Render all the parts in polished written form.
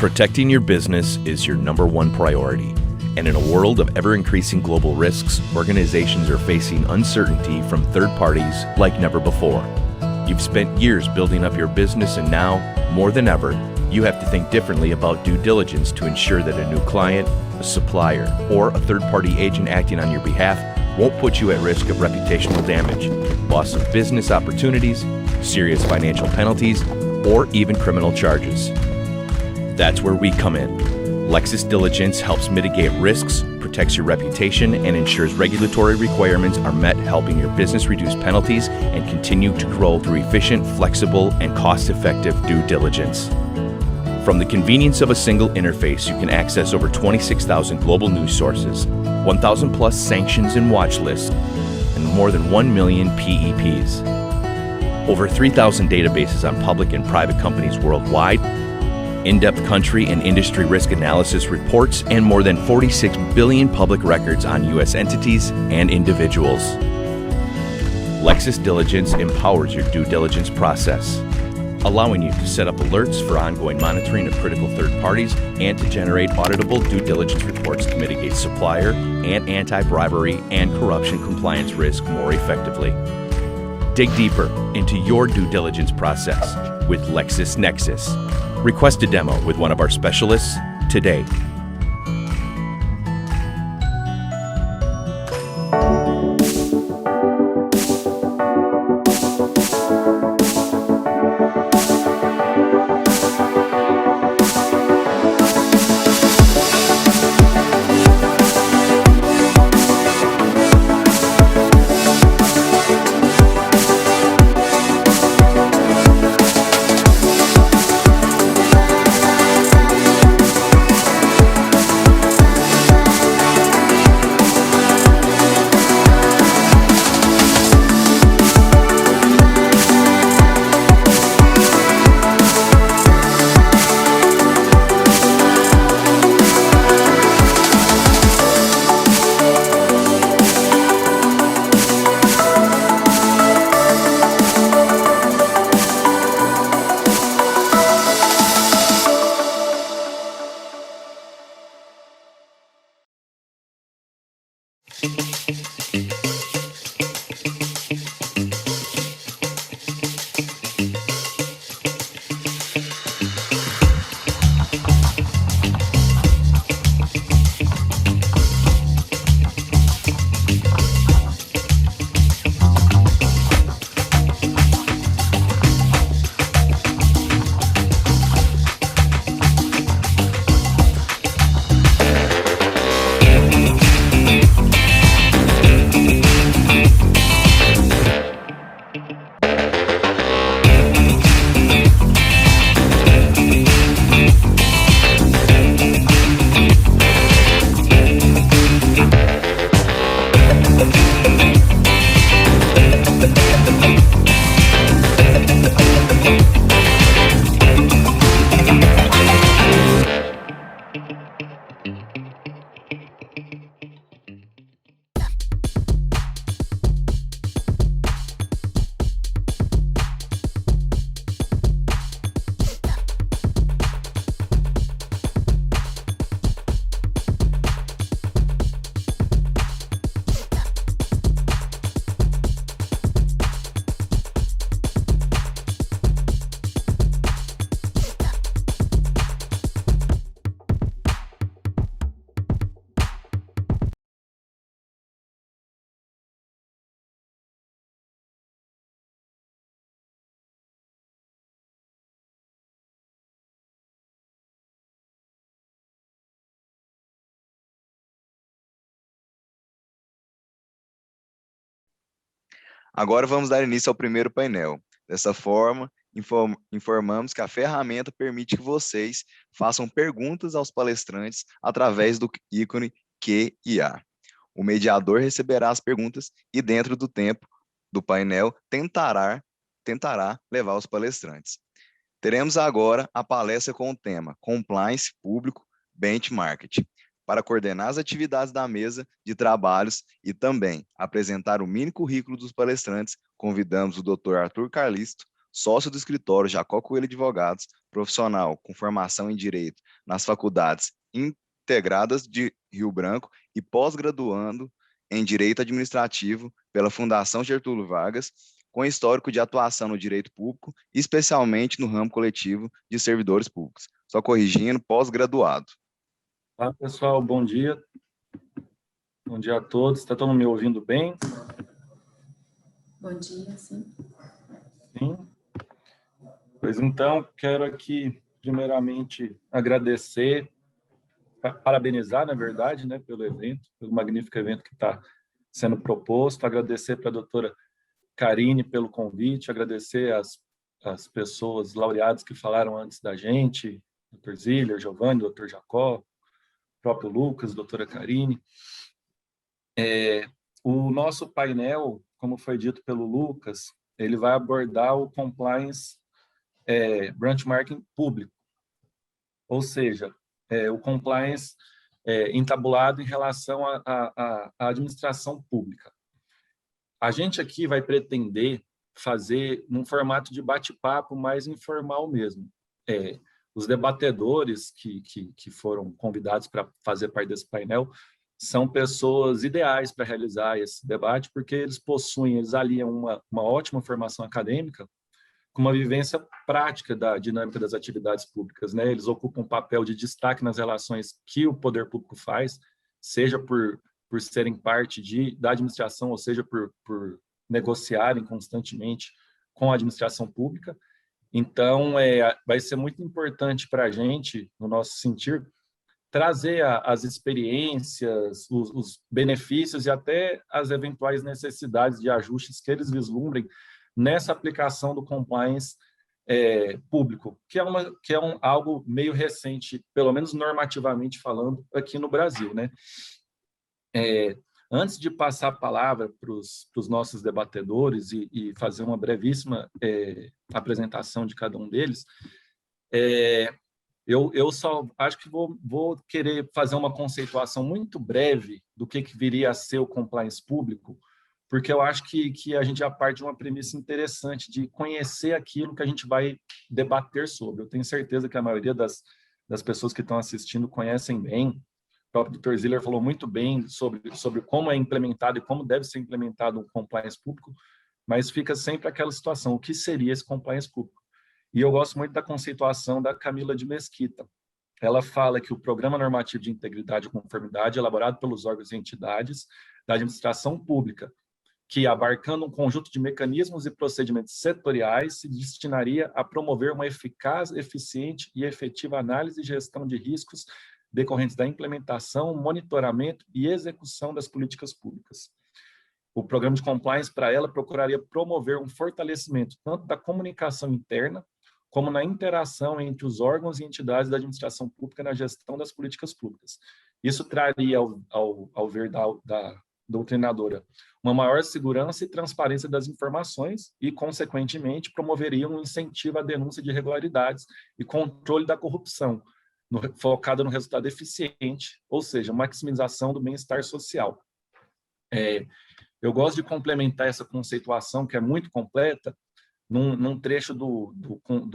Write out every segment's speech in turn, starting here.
Protecting your business is your number one priority. And in a world of ever-increasing global risks, organizations are facing uncertainty from third parties like never before. You've spent years building up your business, and now, more than ever, you have to think differently about due diligence to ensure that a new client, a supplier, or a third-party agent acting on your behalf won't put you at risk of reputational damage, loss of business opportunities, serious financial penalties, or even criminal charges. That's where we come in. Lexis Diligence helps mitigate risks, protects your reputation, and ensures regulatory requirements are met, helping your business reduce penalties and continue to grow through efficient, flexible, and cost-effective due diligence. From the convenience of a single interface, you can access over 26,000 global news sources, 1,000 plus sanctions and watch lists, and more than 1 million PEPs. Over 3,000 databases on public and private companies worldwide, in-depth country and industry risk analysis reports, and more than 46 billion public records on U.S. entities and individuals. Lexis Diligence empowers your due diligence process, allowing you to set up alerts for ongoing monitoring of critical third parties and to generate auditable due diligence reports to mitigate supplier and anti-bribery and corruption compliance risk more effectively. Dig deeper into your due diligence process with LexisNexis. Request a demo with one of our specialists today. Agora vamos dar início ao primeiro painel. Dessa forma, informamos que a ferramenta permite que vocês façam perguntas aos palestrantes através do ícone Q&A. O mediador receberá as perguntas e, dentro do tempo do painel, tentará levar os palestrantes. Teremos agora a palestra com o tema Compliance Público Benchmarking, para coordenar as atividades da mesa de trabalhos e também apresentar o mini currículo dos palestrantes. Convidamos o Dr. Arthur Carlisto, sócio do escritório Jacó Coelho Advogados, profissional com formação em Direito nas faculdades integradas de Rio Branco e pós-graduando em Direito Administrativo pela Fundação Getúlio Vargas, com histórico de atuação no direito público, especialmente no ramo coletivo de servidores públicos. Só corrigindo, pós-graduado. Olá, pessoal, bom dia. Bom dia a todos. Está todo mundo me ouvindo bem? Bom dia, sim. Sim. Pois então, quero aqui, primeiramente, agradecer, parabenizar, na verdade, né, pelo evento, pelo magnífico evento que está sendo proposto, agradecer para a doutora Karine pelo convite, agradecer as pessoas laureadas que falaram antes da gente, Dr. Ziller, Giovanni, Dr. Jacó, próprio Lucas, doutora Karine. O nosso painel, como foi dito pelo Lucas, ele vai abordar o compliance benchmarking público, ou seja, o compliance entabulado em relação à administração pública. A gente aqui vai pretender fazer num formato de bate-papo mais informal mesmo. Os debatedores que foram convidados para fazer parte desse painel são pessoas ideais para realizar esse debate, porque eles aliam uma ótima formação acadêmica com uma vivência prática da dinâmica das atividades públicas, né? Eles ocupam um papel de destaque nas relações que o poder público faz, seja por serem parte da administração, ou seja, por negociarem constantemente com a administração pública. Então, vai ser muito importante para a gente, no nosso sentir, trazer as experiências, os benefícios e até as eventuais necessidades de ajustes que eles vislumbrem nessa aplicação do compliance público, que é algo meio recente, pelo menos normativamente falando, aqui no Brasil, né? Antes de passar a palavra para os nossos debatedores e fazer uma brevíssima apresentação de cada um deles, eu só acho que vou querer fazer uma conceituação muito breve do que viria a ser o compliance público, porque eu acho que a gente já parte de uma premissa interessante de conhecer aquilo que a gente vai debater sobre. Eu tenho certeza que a maioria das pessoas que estão assistindo conhecem bem. O próprio Dr. Ziller falou muito bem sobre como é implementado e como deve ser implementado um compliance público, mas fica sempre aquela situação, o que seria esse compliance público? E eu gosto muito da conceituação da Camila de Mesquita. Ela fala que o Programa Normativo de Integridade e Conformidade, elaborado pelos órgãos e entidades da administração pública, que, abarcando um conjunto de mecanismos e procedimentos setoriais, se destinaria a promover uma eficaz, eficiente e efetiva análise e gestão de riscos decorrentes da implementação, monitoramento e execução das políticas públicas. O programa de compliance, para ela, procuraria promover um fortalecimento tanto da comunicação interna, como na interação entre os órgãos e entidades da administração pública na gestão das políticas públicas. Isso traria, ao ver da doutrinadora, uma maior segurança e transparência das informações e, consequentemente, promoveria um incentivo à denúncia de irregularidades e controle da corrupção, focada no resultado eficiente, ou seja, maximização do bem-estar social. Eu gosto de complementar essa conceituação, que é muito completa, num trecho do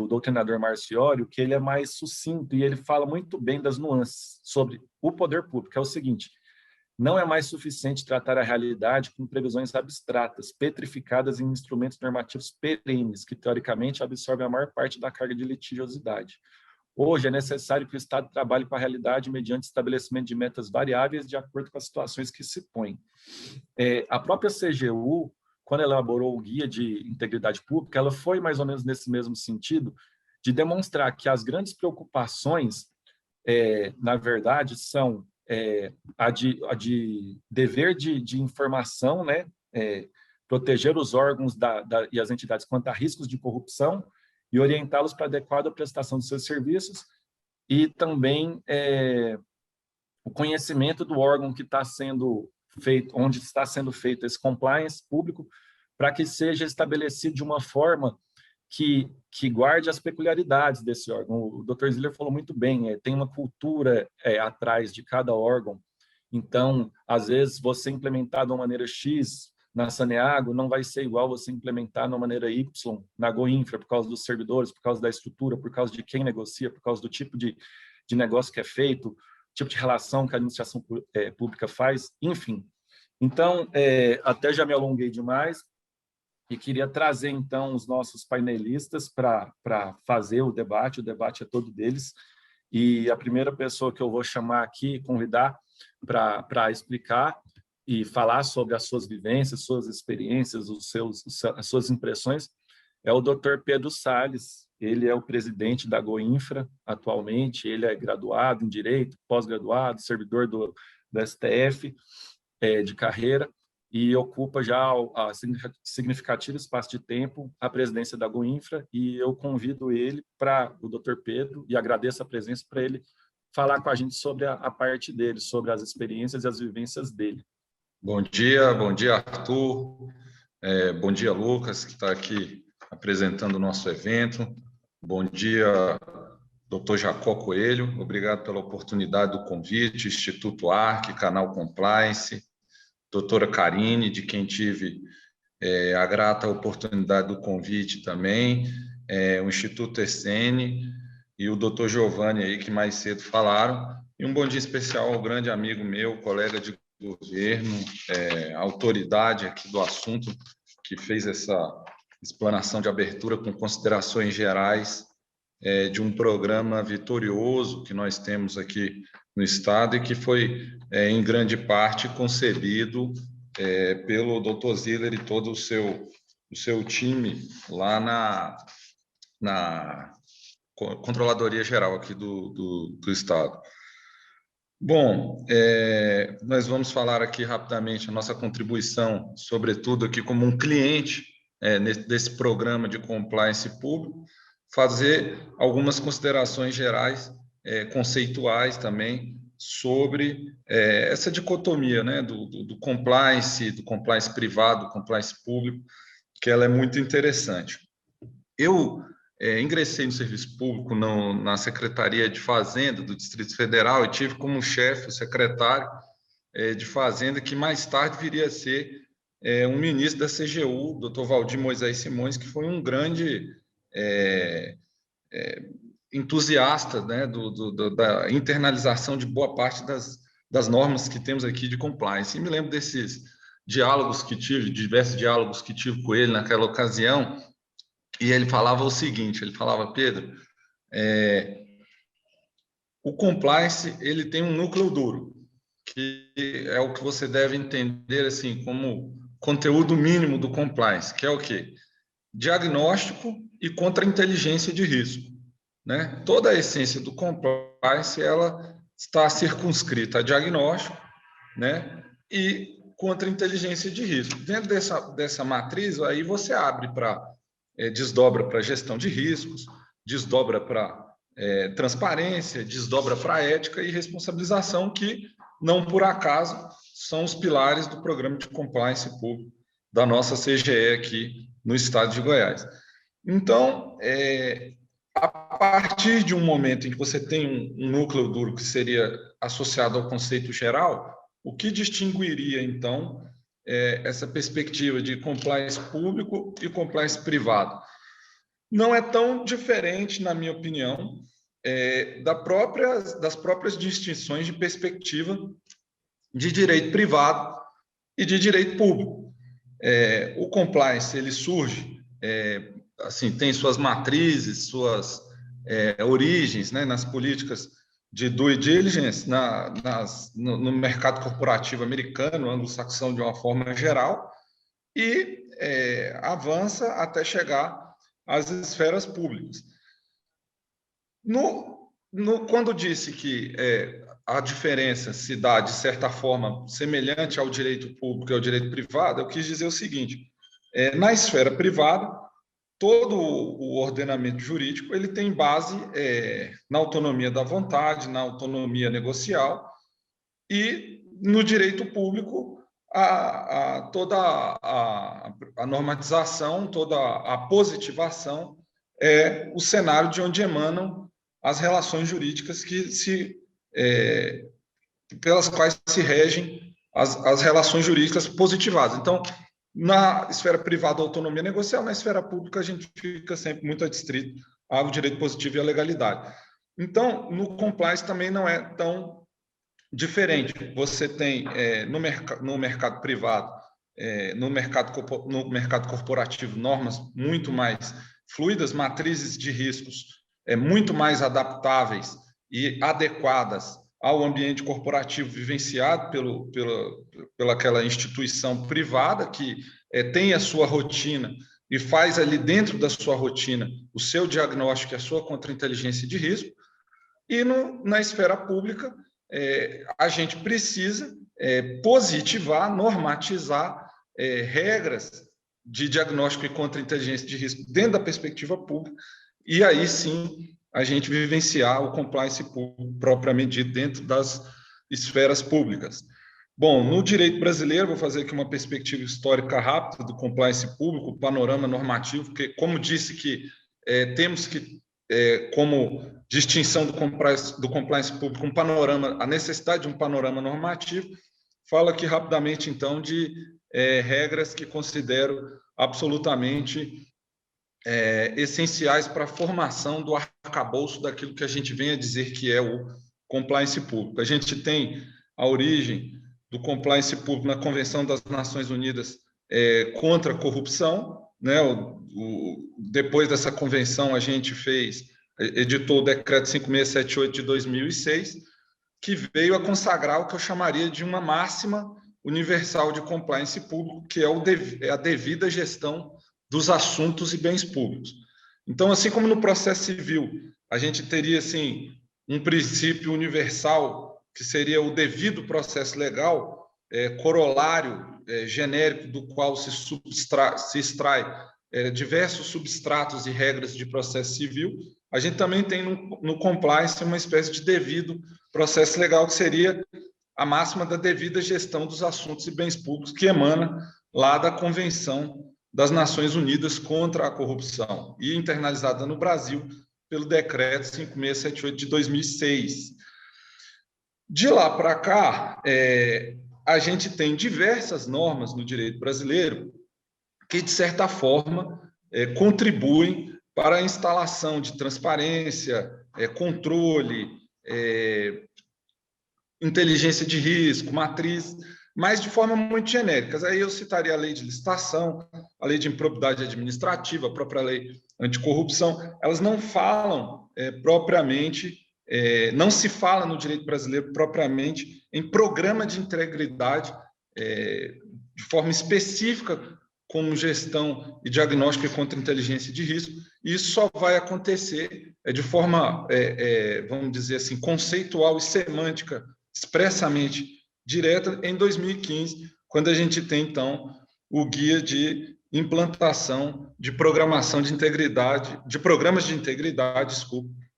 doutrinador Marciório, que ele é mais sucinto e ele fala muito bem das nuances sobre o poder público, que é o seguinte: não é mais suficiente tratar a realidade com previsões abstratas, petrificadas em instrumentos normativos perenes, que teoricamente absorvem a maior parte da carga de litigiosidade. Hoje é necessário que o Estado trabalhe com a realidade mediante estabelecimento de metas variáveis de acordo com as situações que se põem. A própria CGU, quando ela elaborou o Guia de Integridade Pública, ela foi mais ou menos nesse mesmo sentido, de demonstrar que as grandes preocupações, na verdade, são a de dever de informação, né? Proteger os órgãos e as entidades quanto a riscos de corrupção e orientá-los para a adequada prestação de seus serviços, e também o conhecimento do órgão que está sendo feito, onde está sendo feito esse compliance público, para que seja estabelecido de uma forma que guarde as peculiaridades desse órgão. O Dr. Ziller falou muito bem, tem uma cultura atrás de cada órgão. Então, às vezes, você implementar de uma maneira X na Saneago não vai ser igual você implementar de uma maneira Y na GoInfra, por causa dos servidores, por causa da estrutura, por causa de quem negocia, por causa do tipo de negócio que é feito, tipo de relação que a administração pública faz, enfim. Então, até já me alonguei demais e queria trazer, então, os nossos painelistas para fazer o debate é todo deles, e a primeira pessoa que eu vou chamar aqui, convidar para explicar e falar sobre as suas vivências, suas experiências, as suas impressões, é o Dr. Pedro Salles. Ele é o presidente da GoInfra atualmente, ele é graduado em Direito, pós-graduado, servidor do STF de carreira, e ocupa já a significativo espaço de tempo a presidência da GoInfra, e eu convido ele o Dr. Pedro, e agradeço a presença para ele falar com a gente sobre a parte dele, sobre as experiências e as vivências dele. Bom dia, Arthur, bom dia, Lucas, que está aqui apresentando o nosso evento, bom dia, Dr. Jacó Coelho, obrigado pela oportunidade do convite, Instituto ARC, Canal Compliance, doutora Karine, de quem tive a grata oportunidade do convite também, o Instituto ESN e o doutor Giovanni, aí, que mais cedo falaram, e um bom dia especial ao grande amigo meu, colega de governo, autoridade aqui do assunto, que fez essa explanação de abertura com considerações gerais de um programa vitorioso que nós temos aqui no Estado e que foi, em grande parte, concebido pelo Dr. Ziller e todo o seu time lá na Controladoria Geral aqui do Estado. Bom, nós vamos falar aqui rapidamente a nossa contribuição, sobretudo aqui como um cliente desse programa de compliance público, fazer algumas considerações gerais, conceituais também, sobre essa dicotomia, né, do compliance privado, do compliance público, que ela é muito interessante. Eu ingressei no serviço público na Secretaria de Fazenda do Distrito Federal e tive como chefe o secretário de Fazenda, que mais tarde viria a ser um ministro da CGU, Dr. Valdir Moisés Simões, que foi um grande entusiasta, né, da internalização de boa parte das normas que temos aqui de compliance. E me lembro desses diálogos que tive, diversos diálogos que tive com ele naquela ocasião, e ele falava o seguinte, ele falava: Pedro, o compliance ele tem um núcleo duro, que é o que você deve entender assim como conteúdo mínimo do compliance, que é o quê? Diagnóstico e contra-inteligência de risco, né? Toda a essência do compliance ela está circunscrita a diagnóstico, né? E contra-inteligência de risco. Dentro dessa matriz, aí você abre para desdobra para gestão de riscos, desdobra para transparência, desdobra para ética e responsabilização, que não por acaso são os pilares do programa de compliance público da nossa CGE aqui no estado de Goiás. Então, a partir de um momento em que você tem um núcleo duro que seria associado ao conceito geral, o que distinguiria, então, essa perspectiva de compliance público e compliance privado? Não é tão diferente, na minha opinião, das próprias distinções de perspectiva de direito privado e de direito público. O compliance ele surge, assim, tem suas matrizes, suas origens, né, nas políticas de due diligence no mercado corporativo americano, anglo-saxão de uma forma geral, e avança até chegar às esferas públicas. Quando disse que a diferença se dá, de certa forma, semelhante ao direito público e ao direito privado, eu quis dizer o seguinte: na esfera privada, todo o ordenamento jurídico ele tem base na autonomia da vontade, na autonomia negocial, e no direito público toda a normatização, toda a positivação é o cenário de onde emanam as relações jurídicas pelas quais se regem as relações jurídicas positivadas. Então, Na esfera privada, autonomia negocial, na esfera pública, a gente fica sempre muito adstrito ao direito positivo e à legalidade. Então, no compliance também não é tão diferente. Você tem no mercado privado, no mercado corporativo, normas muito mais fluidas, matrizes de riscos muito mais adaptáveis e adequadas ao ambiente corporativo vivenciado pela aquela instituição privada que tem a sua rotina e faz ali dentro da sua rotina o seu diagnóstico e a sua contra-inteligência de risco. E na esfera pública, a gente precisa positivar, normatizar regras de diagnóstico e contra-inteligência de risco dentro da perspectiva pública, e aí sim a gente vivenciar o compliance público propriamente dito dentro das esferas públicas. Bom, no direito brasileiro, vou fazer aqui uma perspectiva histórica rápida do compliance público, panorama normativo, porque, como disse que temos que, como distinção do compliance público, a necessidade de um panorama normativo, falo aqui rapidamente, então, de regras que considero absolutamente essenciais para a formação do arcabouço daquilo que a gente vem a dizer que é o compliance público. A gente tem a origem do compliance público na Convenção das Nações Unidas contra a corrupção, né? Depois dessa convenção, a gente editou o Decreto 5678 de 2006, que veio a consagrar o que eu chamaria de uma máxima universal de compliance público, que é a devida gestão dos assuntos e bens públicos. Então, assim como no processo civil, a gente teria assim um princípio universal, que seria o devido processo legal, corolário genérico do qual se extrai diversos substratos e regras de processo civil, a gente também tem no compliance uma espécie de devido processo legal, que seria a máxima da devida gestão dos assuntos e bens públicos, que emana lá da Convenção das Nações Unidas contra a Corrupção, e internalizada no Brasil pelo Decreto 5678 de 2006. De lá para cá, a gente tem diversas normas no direito brasileiro que, de certa forma, contribuem para a instalação de transparência, controle, inteligência de risco, matriz, mas de forma muito genérica. Aí eu citaria a lei de licitação, a lei de improbidade administrativa, a própria lei anticorrupção. Elas não falam propriamente, não se fala no direito brasileiro propriamente em programa de integridade de forma específica, como gestão e diagnóstico e contra-inteligência de risco. E isso só vai acontecer de forma, vamos dizer assim, conceitual e semântica, expressamente direta, em 2015, quando a gente tem, então, o guia de implantação de programação de integridade, de programas de integridade,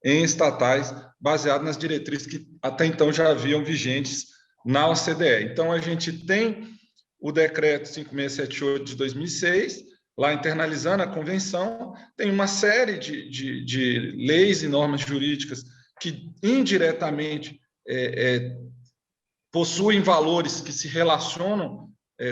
em estatais, baseado nas diretrizes que até então já haviam vigentes na OCDE. Então, a gente tem o Decreto 5678 de 2006, lá internalizando a convenção, tem uma série de leis e normas jurídicas que indiretamente possuem valores que se relacionam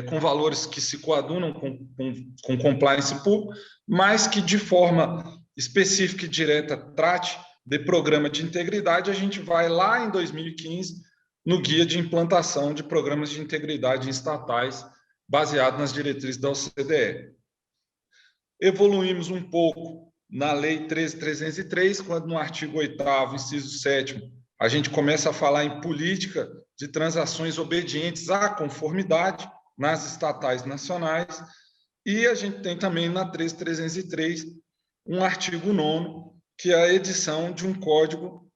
com valores que se coadunam com compliance público, mas que de forma específica e direta trate de programa de integridade. A gente vai lá em 2015 no guia de implantação de programas de integridade em estatais, baseado nas diretrizes da OCDE. Evoluímos um pouco na Lei 13.303, quando no artigo 8º, inciso 7º, a gente começa a falar em política de transações obedientes à conformidade nas estatais nacionais, e a gente tem também na 13.303 um artigo 9º, que é a edição de um código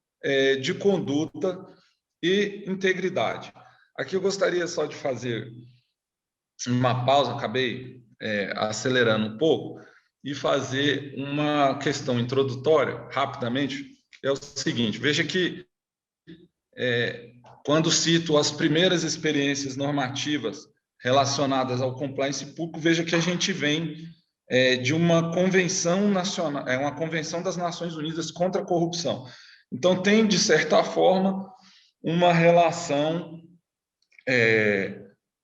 de conduta e integridade. Aqui eu gostaria só de fazer uma pausa, acabei acelerando um pouco, e fazer uma questão introdutória, rapidamente, que é o seguinte: veja que, quando cito as primeiras experiências normativas relacionadas ao compliance público, veja que a gente vem de uma convenção nacional, uma convenção das Nações Unidas contra a corrupção. Então, tem, de certa forma, uma relação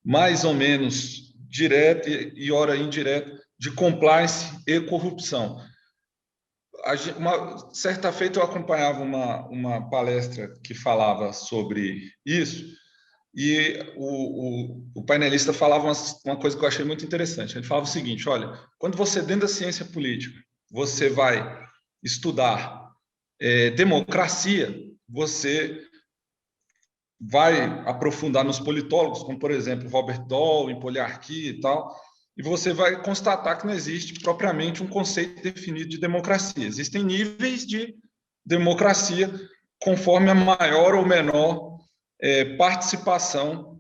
mais ou menos direta e ora indireta de compliance e corrupção. Certa feita eu acompanhava uma palestra que falava sobre isso, e o painelista falava uma coisa que eu achei muito interessante. Ele falava o seguinte: olha, quando você, dentro da ciência política, você vai estudar democracia, você vai aprofundar nos politólogos, como, por exemplo, Robert Dahl, em poliarquia e tal, e você vai constatar que não existe propriamente um conceito definido de democracia. Existem níveis de democracia conforme a maior ou menor participação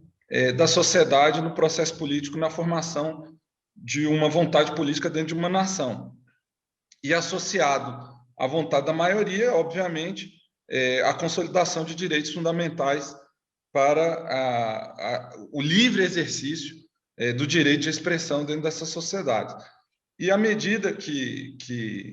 da sociedade no processo político, na formação de uma vontade política dentro de uma nação. E associado à vontade da maioria, obviamente, a consolidação de direitos fundamentais para o livre exercício do direito de expressão dentro dessa sociedade. E à medida que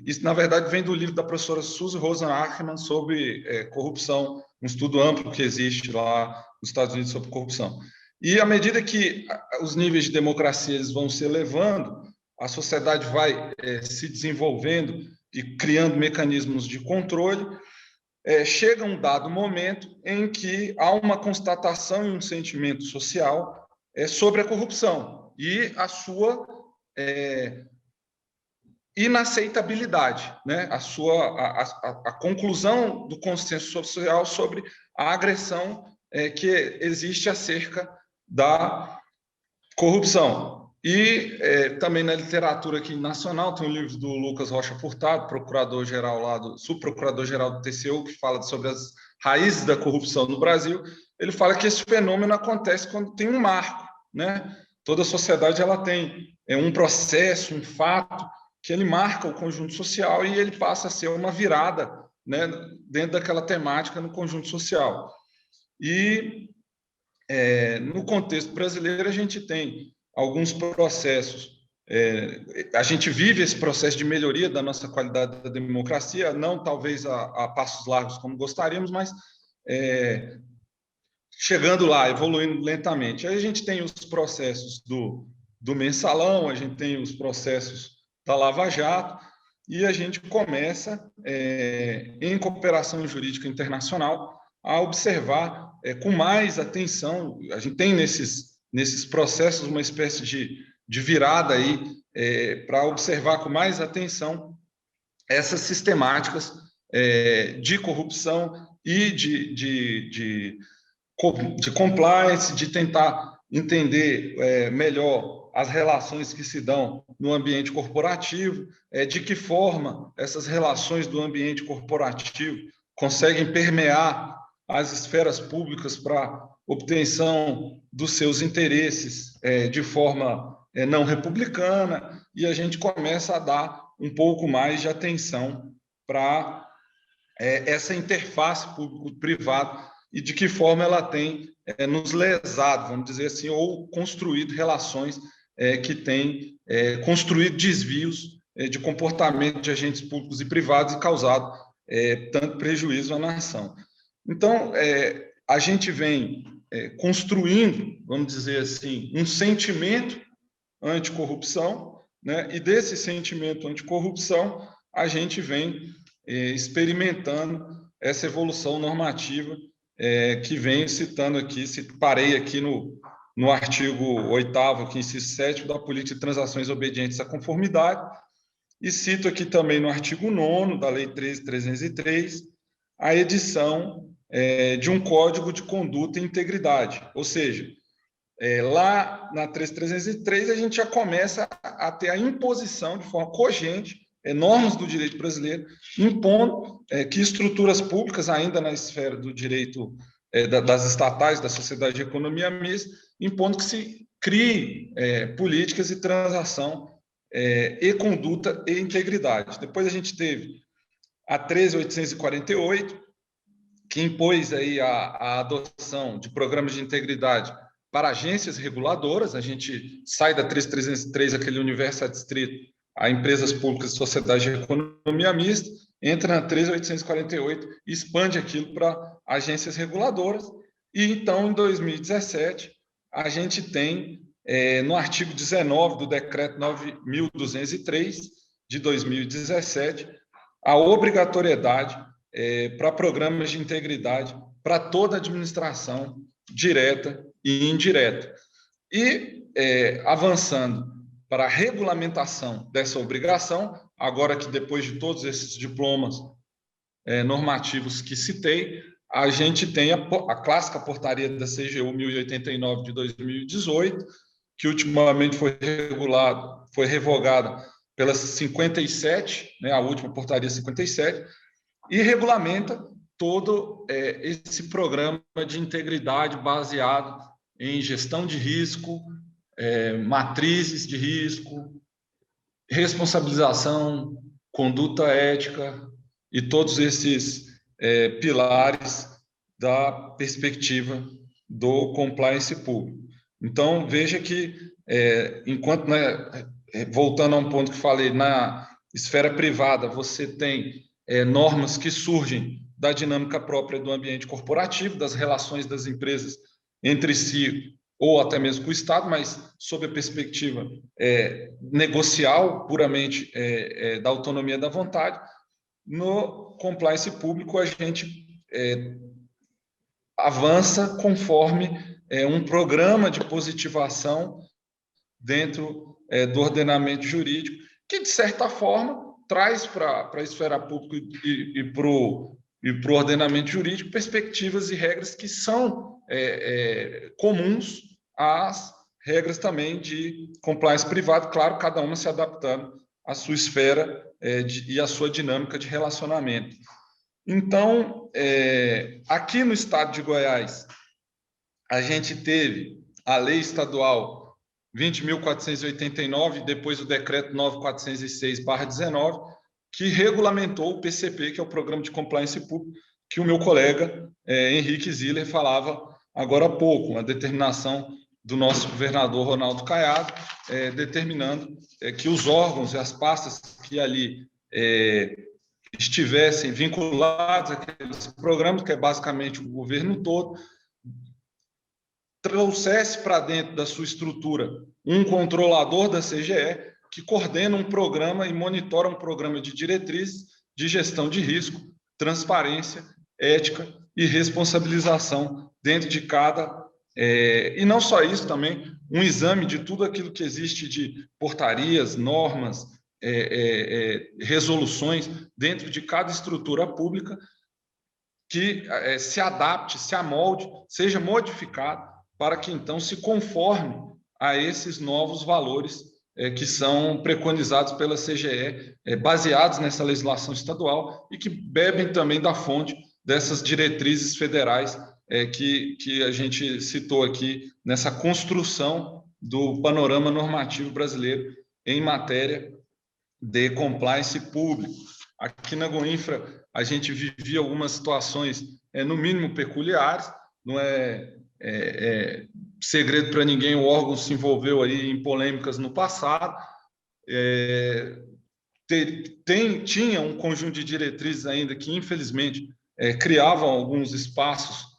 isso, na verdade, vem do livro da professora Suzy Rosen Ackerman sobre corrupção, um estudo amplo que existe lá nos Estados Unidos sobre corrupção. E à medida que os níveis de democracia eles vão se elevando, a sociedade vai se desenvolvendo e criando mecanismos de controle, chega um dado momento em que há uma constatação e um sentimento social sobre a corrupção e a sua inaceitabilidade, né? A conclusão do consenso social sobre a agressão que existe acerca da corrupção. E também na literatura aqui nacional tem um livro do Lucas Rocha Furtado, procurador-geral lá subprocurador-geral do TCU, que fala sobre as raízes da corrupção no Brasil. Ele fala que esse fenômeno acontece quando tem um marco, né? Toda sociedade ela tem um processo, um fato que ele marca o conjunto social e ele passa a ser uma virada, né, dentro daquela temática no conjunto social. E no contexto brasileiro a gente tem alguns processos, a gente vive esse processo de melhoria da nossa qualidade da democracia, não talvez a passos largos como gostaríamos, mas chegando lá, evoluindo lentamente. Aí a gente tem os processos do mensalão, a gente tem os processos da Lava Jato, e a gente começa, em cooperação jurídica internacional, a observar com mais atenção. A gente tem nesses processos uma espécie de virada aí para observar com mais atenção essas sistemáticas de corrupção e de compliance, de tentar entender melhor as relações que se dão no ambiente corporativo, de que forma essas relações do ambiente corporativo conseguem permear as esferas públicas para obtenção dos seus interesses de forma não republicana, e a gente começa a dar um pouco mais de atenção para essa interface público-privado e de que forma ela tem nos lesado, vamos dizer assim, ou construído relações que têm construído desvios de comportamento de agentes públicos e privados e causado tanto prejuízo à nação. Então, a gente vem construindo, vamos dizer assim, um sentimento anticorrupção, né? E desse sentimento anticorrupção, a gente vem experimentando essa evolução normativa que vem citando aqui, parei aqui no artigo 8º, aqui, inciso 7º, da Política de Transações Obedientes à Conformidade, e cito aqui também no artigo 9º da Lei 13.303, a edição de um Código de Conduta e Integridade, ou seja, lá na 13.303 a gente já começa a ter a imposição de forma cogente normas do direito brasileiro, impondo que estruturas públicas, ainda na esfera do direito das estatais, da sociedade de economia mista, impondo que se crie políticas de transação e conduta e integridade. Depois a gente teve a 13.848, que impôs aí a adoção de programas de integridade para agências reguladoras. A gente sai da 13.303, aquele universo adstrito a empresas públicas e sociedade de economia mista, entra na 13.848 e expande aquilo para agências reguladoras. E então, em 2017, a gente tem no artigo 19 do Decreto 9.203, de 2017, a obrigatoriedade para programas de integridade para toda a administração direta e indireta. E, avançando para a regulamentação dessa obrigação, agora que depois de todos esses diplomas normativos que citei, a gente tem a clássica portaria da CGU 1089 de 2018, que ultimamente foi revogada pela 57, a última portaria 57, e regulamenta todo esse programa de integridade baseado em gestão de risco, matrizes de risco, responsabilização, conduta ética e todos esses pilares da perspectiva do compliance público. Então, veja que, enquanto, voltando a um ponto que falei, na esfera privada, você tem normas que surgem da dinâmica própria do ambiente corporativo, das relações das empresas entre si, ou até mesmo com o Estado, mas sob a perspectiva negocial, puramente da autonomia da vontade. No compliance público, a gente avança conforme um programa de positivação dentro do ordenamento jurídico, que, de certa forma, traz para a esfera pública e para o ordenamento jurídico perspectivas e regras que são comuns às regras também de compliance privado, claro, cada uma se adaptando à sua esfera e à sua dinâmica de relacionamento. Então, aqui no estado de Goiás, a gente teve a lei estadual 20.489, depois o decreto 9.406/19, que regulamentou o PCP, que é o Programa de Compliance Público, que o meu colega Henrique Ziller falava agora há pouco, uma determinação do nosso governador Ronaldo Caiado, determinando que os órgãos e as pastas que ali estivessem vinculados àqueles programas, que é basicamente o governo todo, trouxesse para dentro da sua estrutura um controlador da CGE que coordena um programa e monitora um programa de diretrizes de gestão de risco, transparência, ética e responsabilização dentro de cada... e não só isso, também um exame de tudo aquilo que existe de portarias, normas, resoluções dentro de cada estrutura pública que se adapte, se amolde, seja modificado para que, então, se conforme a esses novos valores que são preconizados pela CGE, baseados nessa legislação estadual e que bebem também da fonte dessas diretrizes federais que a gente citou aqui nessa construção do panorama normativo brasileiro em matéria de compliance público. Aqui na Goinfra, a gente vivia algumas situações, no mínimo, peculiares, não é segredo para ninguém, o órgão se envolveu aí em polêmicas no passado, tinha um conjunto de diretrizes ainda que, infelizmente, criavam alguns espaços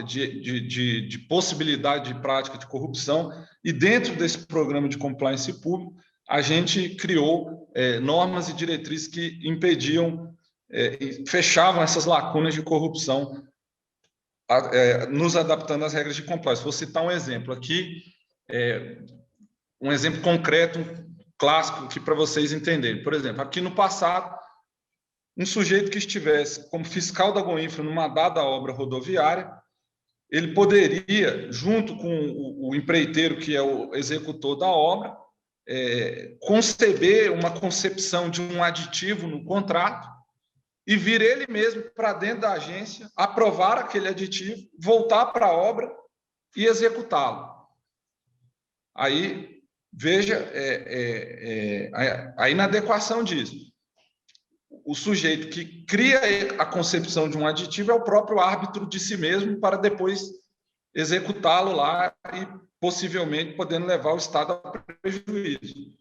de possibilidade de prática de corrupção, e dentro desse programa de compliance público, a gente criou normas e diretrizes que impediam, fechavam essas lacunas de corrupção, nos adaptando às regras de compliance. Vou citar um exemplo aqui, um exemplo concreto, clássico, aqui para vocês entenderem. Por exemplo, aqui no passado, um sujeito que estivesse como fiscal da Goinfra numa dada obra rodoviária, ele poderia, junto com o empreiteiro, que é o executor da obra, conceber uma concepção de um aditivo no contrato e vir ele mesmo para dentro da agência, aprovar aquele aditivo, voltar para a obra e executá-lo. Aí, veja a inadequação disso. O sujeito que cria a concepção de um aditivo é o próprio árbitro de si mesmo para depois executá-lo lá e possivelmente podendo levar o Estado a prejuízo.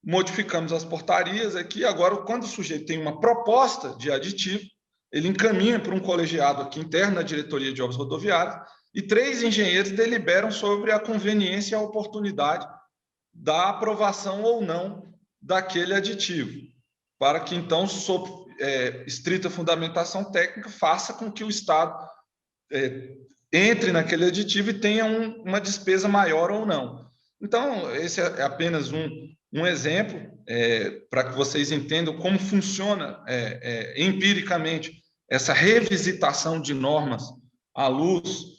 Modificamos as portarias aqui. Agora, quando o sujeito tem uma proposta de aditivo, ele encaminha para um colegiado aqui interno na diretoria de obras rodoviárias e 3 engenheiros deliberam sobre a conveniência e a oportunidade da aprovação ou não daquele aditivo, para que, então, sob estrita fundamentação técnica, faça com que o Estado entre naquele aditivo e tenha uma despesa maior ou não. Então, esse é apenas um exemplo para que vocês entendam como funciona empiricamente essa revisitação de normas à luz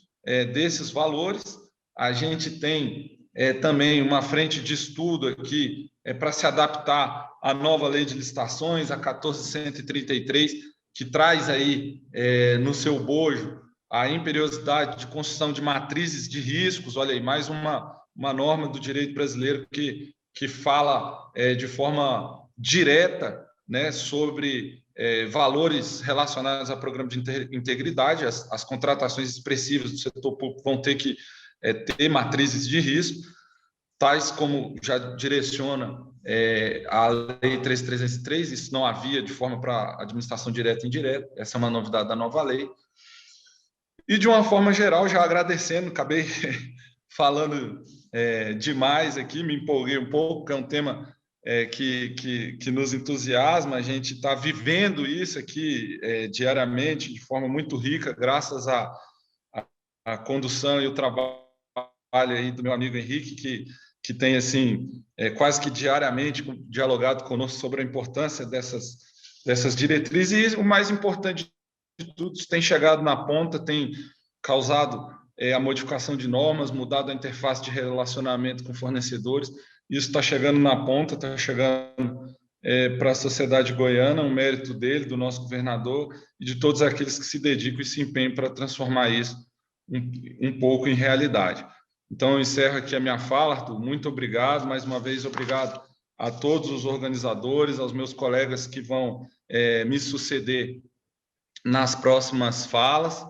desses valores. A gente tem também uma frente de estudo aqui para se adaptar à nova lei de licitações, a 14.133, que traz aí no seu bojo a imperiosidade de construção de matrizes de riscos. Olha aí, mais uma norma do direito brasileiro que fala de forma direta, né, sobre valores relacionados a programa de integridade. As contratações expressivas do setor público vão ter que ter matrizes de risco, tais como já direciona a Lei 3.303, isso não havia de forma para administração direta e indireta, essa é uma novidade da nova lei. E, de uma forma geral, já agradecendo, acabei falando demais aqui, me empolguei um pouco, porque é um tema que nos entusiasma, a gente está vivendo isso aqui diariamente, de forma muito rica, graças à condução e o trabalho aí do meu amigo Henrique, que tem, assim, quase que diariamente dialogado conosco sobre a importância dessas diretrizes, e o mais importante de tudo, tem chegado na ponta, tem causado a modificação de normas, mudado a interface de relacionamento com fornecedores. Isso está chegando na ponta, está chegando para a sociedade goiana, um mérito dele, do nosso governador e de todos aqueles que se dedicam e se empenham para transformar isso um pouco em realidade. Então, eu encerro aqui a minha fala, Arthur. Muito obrigado, mais uma vez, obrigado a todos os organizadores, aos meus colegas que vão me suceder nas próximas falas,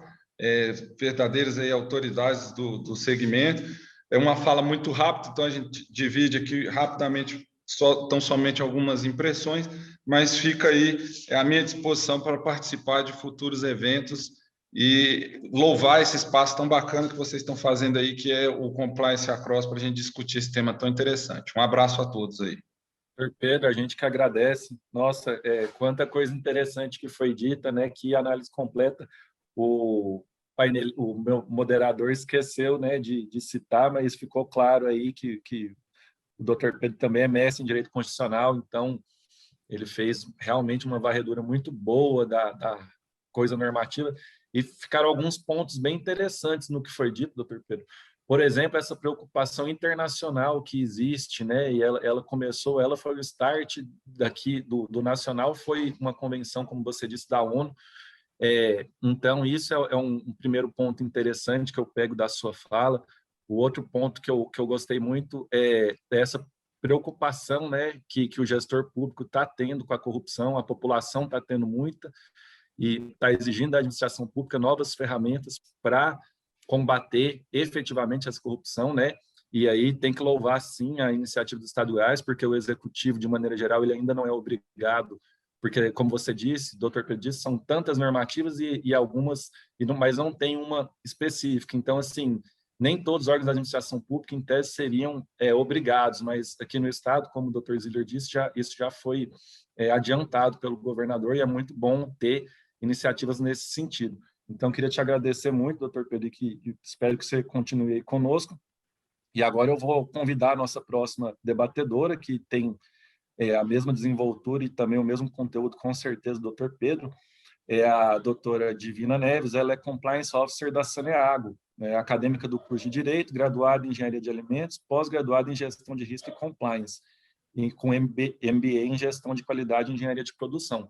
verdadeiras aí autoridades do segmento. É uma fala muito rápida, então a gente divide aqui rapidamente, tão somente algumas impressões, mas fica aí à minha disposição para participar de futuros eventos e louvar esse espaço tão bacana que vocês estão fazendo aí, que é o Compliance Across, para a gente discutir esse tema tão interessante. Um abraço a todos aí. Doutor Pedro, a gente que agradece. Nossa, quanta coisa interessante que foi dita, né? Que análise completa. O meu moderador esqueceu, né, de citar, mas ficou claro aí que o doutor Pedro também é mestre em direito constitucional, então ele fez realmente uma varredura muito boa da coisa normativa, e ficaram alguns pontos bem interessantes no que foi dito, doutor Pedro. Por exemplo, essa preocupação internacional que existe, né? E ela foi o start daqui do nacional, foi uma convenção, como você disse, da ONU. Então, isso é um primeiro ponto interessante que eu pego da sua fala. O outro ponto que eu gostei muito é essa preocupação, né, que o gestor público está tendo com a corrupção, a população está tendo muita, e está exigindo da administração pública novas ferramentas para combater efetivamente essa corrupção, né? E aí tem que louvar, sim, a iniciativa dos estaduais, porque o executivo, de maneira geral, ele ainda não é obrigado, porque, como você disse, doutor Pedro disse, são tantas normativas e algumas, mas não tem uma específica. Então, assim, nem todos os órgãos da administração pública, em tese, seriam obrigados, mas aqui no Estado, como o doutor Ziller disse, isso já foi adiantado pelo governador, e é muito bom ter iniciativas nesse sentido. Então, queria te agradecer muito, doutor Pedro, e espero que você continue aí conosco. E agora eu vou convidar a nossa próxima debatedora, que tem a mesma desenvoltura e também o mesmo conteúdo, com certeza, do doutor Pedro, é a doutora Divina Neves. Ela é Compliance Officer da Saneago, acadêmica do curso de Direito, graduada em Engenharia de Alimentos, pós-graduada em Gestão de Risco e Compliance, e com MBA em Gestão de Qualidade e Engenharia de Produção.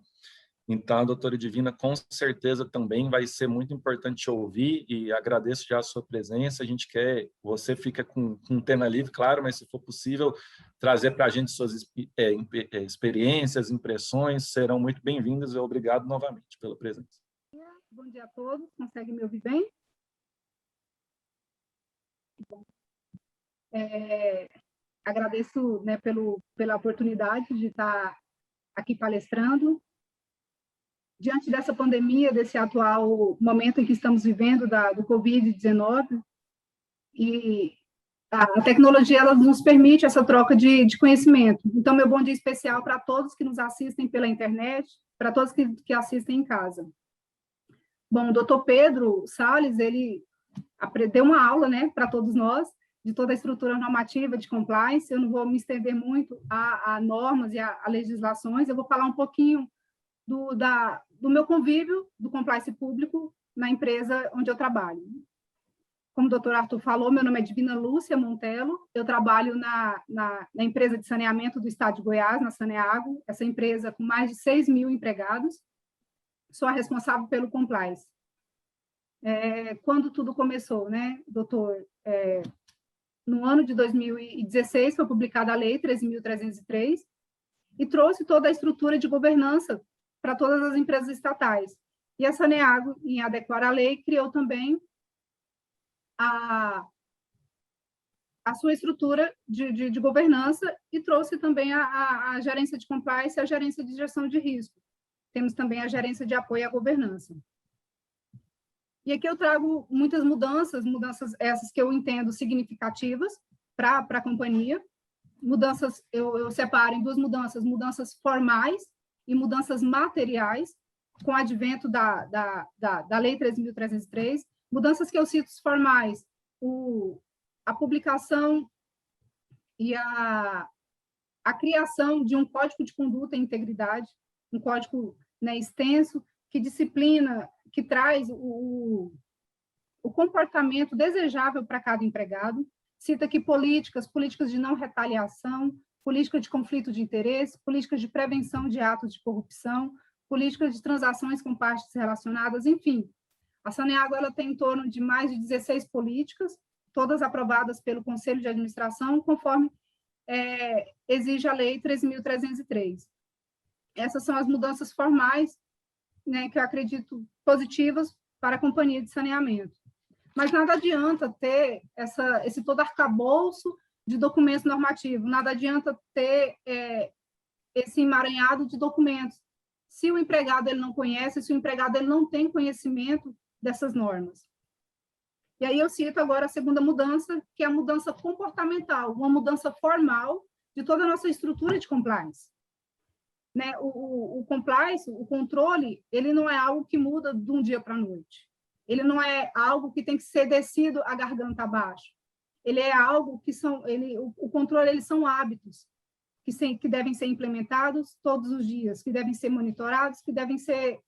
Então, a doutora Divina, com certeza, também vai ser muito importante te ouvir, e agradeço já a sua presença. A gente quer, você fica com tema livre, claro, mas se for possível, trazer para a gente suas experiências, impressões, serão muito bem-vindas, e obrigado novamente pela presença. Bom dia a todos, consegue me ouvir bem? Bom. Agradeço, né, pela oportunidade de estar aqui palestrando. diante dessa pandemia, desse atual momento em que estamos vivendo do Covid-19, e a tecnologia ela nos permite essa troca de conhecimento. Então, meu bom dia especial para todos que nos assistem pela internet, para todos que assistem em casa. Bom, o doutor Pedro Salles, ele deu uma aula, né, para todos nós, de toda a estrutura normativa de compliance. Eu não vou me estender muito a normas e a legislações, eu vou falar um pouquinho do meu convívio do compliance público na empresa onde eu trabalho. Como o doutor Arthur falou, meu nome é Divina Lúcia Montelo, eu trabalho na empresa de saneamento do estado de Goiás, na Saneago, essa empresa com mais de 6 mil empregados, sou a responsável pelo compliance. Quando tudo começou, né, doutor? No ano de 2016 foi publicada a Lei 13.303 e trouxe toda a estrutura de governança para todas as empresas estatais. E a Saneago, em adequar a lei, criou também a sua estrutura de governança e trouxe também a gerência de compliance e a gerência de gestão de risco. Temos também a gerência de apoio à governança. E aqui eu trago muitas mudanças essas que eu entendo significativas para a companhia. Mudanças, eu separo em duas mudanças formais e mudanças materiais, com o advento da Lei 13.303. Mudanças que eu cito formais, a publicação e a criação de um código de conduta e integridade, um código, né, extenso, que disciplina, que traz o comportamento desejável para cada empregado. Cita aqui políticas de não retaliação, política de conflito de interesse, políticas de prevenção de atos de corrupção, políticas de transações com partes relacionadas, enfim. A Saneago ela tem em torno de mais de 16 políticas, todas aprovadas pelo Conselho de Administração, conforme exige a Lei 13.303. Essas são as mudanças formais, né, que eu acredito positivas para a companhia de saneamento. Mas nada adianta ter esse todo arcabouço de documentos normativos, nada adianta ter esse emaranhado de documentos, se o empregado ele não conhece, se o empregado ele não tem conhecimento dessas normas. E aí eu cito agora a segunda mudança, que é a mudança comportamental, uma mudança formal de toda a nossa estrutura de compliance. Né? O compliance, o controle, ele não é algo que muda de um dia para a noite. Ele não é algo que tem que ser descido a garganta abaixo. Ele é algo que o controle, eles são hábitos que devem ser implementados todos os dias, que devem ser monitorados, que devem ser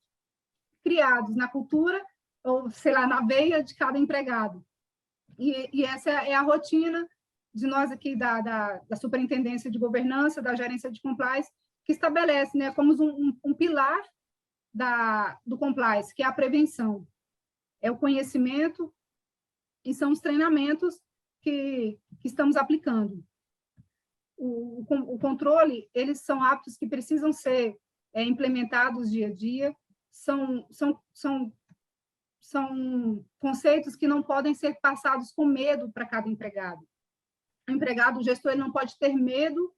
criados na cultura, ou, sei lá, na veia de cada empregado. E essa é a rotina de nós aqui da Superintendência de Governança, da Gerência de Compliance, que estabelece, né, como um pilar do compliance, que é a prevenção. É o conhecimento e são os treinamentos que estamos aplicando. O controle, eles são hábitos que precisam ser implementados dia a dia, são conceitos que não podem ser passados com medo para cada empregado. O gestor, ele não pode ter medo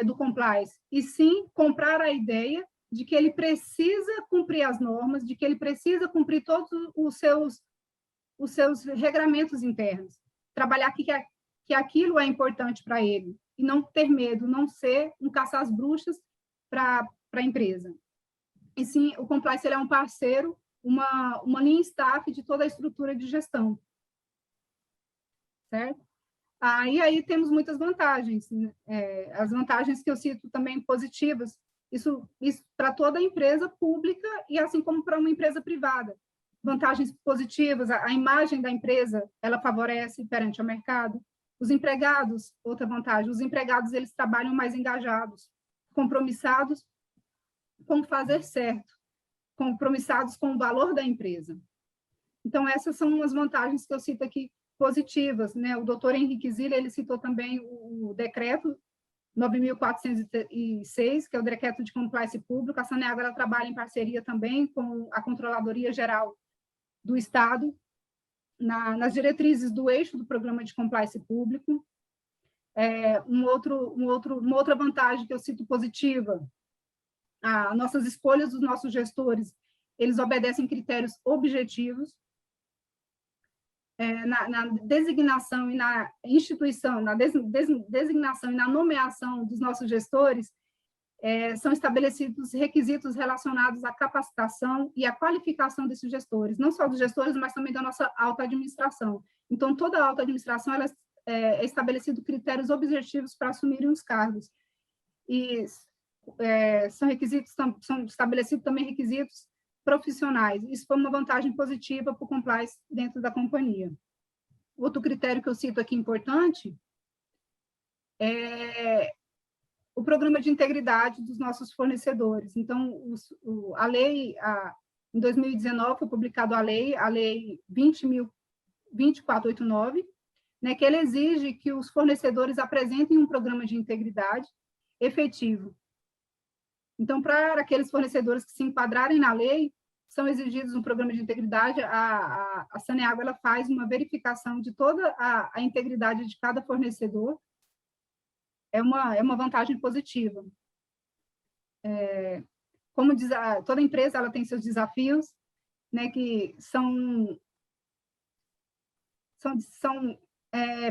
do compliance, e sim comprar a ideia de que ele precisa cumprir as normas, de que ele precisa cumprir todos os seus regramentos internos, trabalhar que aquilo é importante para ele, e não ter medo, não ser um caça às bruxas para a empresa. E sim, o compliance ele é um parceiro, uma linha staff de toda a estrutura de gestão. Certo? E aí temos muitas vantagens, né? As vantagens que eu cito também positivas, isso para toda a empresa pública e assim como para uma empresa privada. Vantagens positivas, a imagem da empresa, ela favorece perante o mercado. Os empregados, outra vantagem, os empregados eles trabalham mais engajados, compromissados com fazer certo, compromissados com o valor da empresa. Então, essas são umas vantagens que eu cito aqui positivas, né? O doutor Henrique Ziller, ele citou também o decreto 9.406, que é o decreto de compliance público. A Saneago ela trabalha em parceria também com a Controladoria Geral do Estado, nas diretrizes do eixo do programa de compliance público. Uma outra vantagem que eu cito positiva nossas escolhas dos nossos gestores, eles obedecem critérios objetivos, na designação e na instituição, na designação e na nomeação dos nossos gestores, são estabelecidos requisitos relacionados à capacitação e à qualificação desses gestores, não só dos gestores, mas também da nossa alta administração. Então, toda a alta administração ela é estabelecido critérios objetivos para assumirem os cargos. E são estabelecidos também requisitos profissionais. Isso foi uma vantagem positiva para o compliance dentro da companhia. Outro critério que eu cito aqui importante é o programa de integridade dos nossos fornecedores. Então, a lei, em 2019, foi publicada a lei 20.2489, né, que ele exige que os fornecedores apresentem um programa de integridade efetivo. Então, para aqueles fornecedores que se enquadrarem na lei, são exigidos um programa de integridade, a Saneago ela faz uma verificação de toda a integridade de cada fornecedor. É uma vantagem positiva. Como diz, toda empresa ela tem seus desafios, né, que são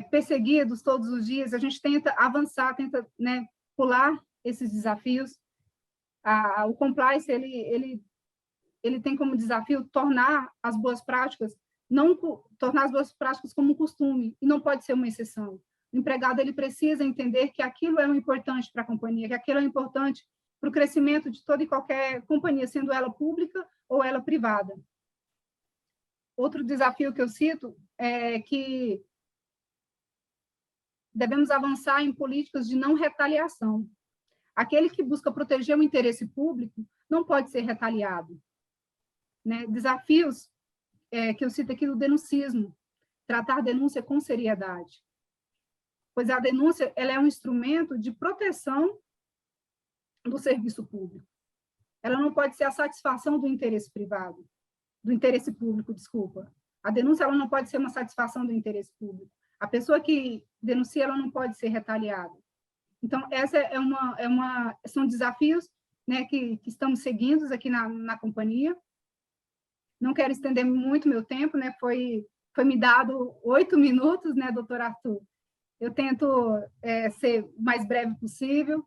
perseguidos todos os dias. A gente tenta avançar, tenta, né, pular esses desafios. O compliance ele tem como desafio tornar as boas práticas como um costume, e não pode ser uma exceção. O empregado ele precisa entender que aquilo é importante para a companhia, que aquilo é importante para o crescimento de toda e qualquer companhia, sendo ela pública ou ela privada. Outro desafio que eu cito é que devemos avançar em políticas de não retaliação. Aquele que busca proteger o interesse público não pode ser retaliado, né? Desafios que eu cito aqui do denuncismo, tratar a denúncia com seriedade, pois a denúncia ela é um instrumento de proteção do serviço público. Ela não pode ser a satisfação do interesse privado, do interesse público, desculpa. A denúncia ela não pode ser uma satisfação do interesse público. A pessoa que denuncia ela não pode ser retaliada. Então, são desafios, né, que estamos seguindo aqui na companhia. Não quero estender muito meu tempo, né, foi me dado 8 minutos, né, doutor Arthur? Eu tento ser o mais breve possível.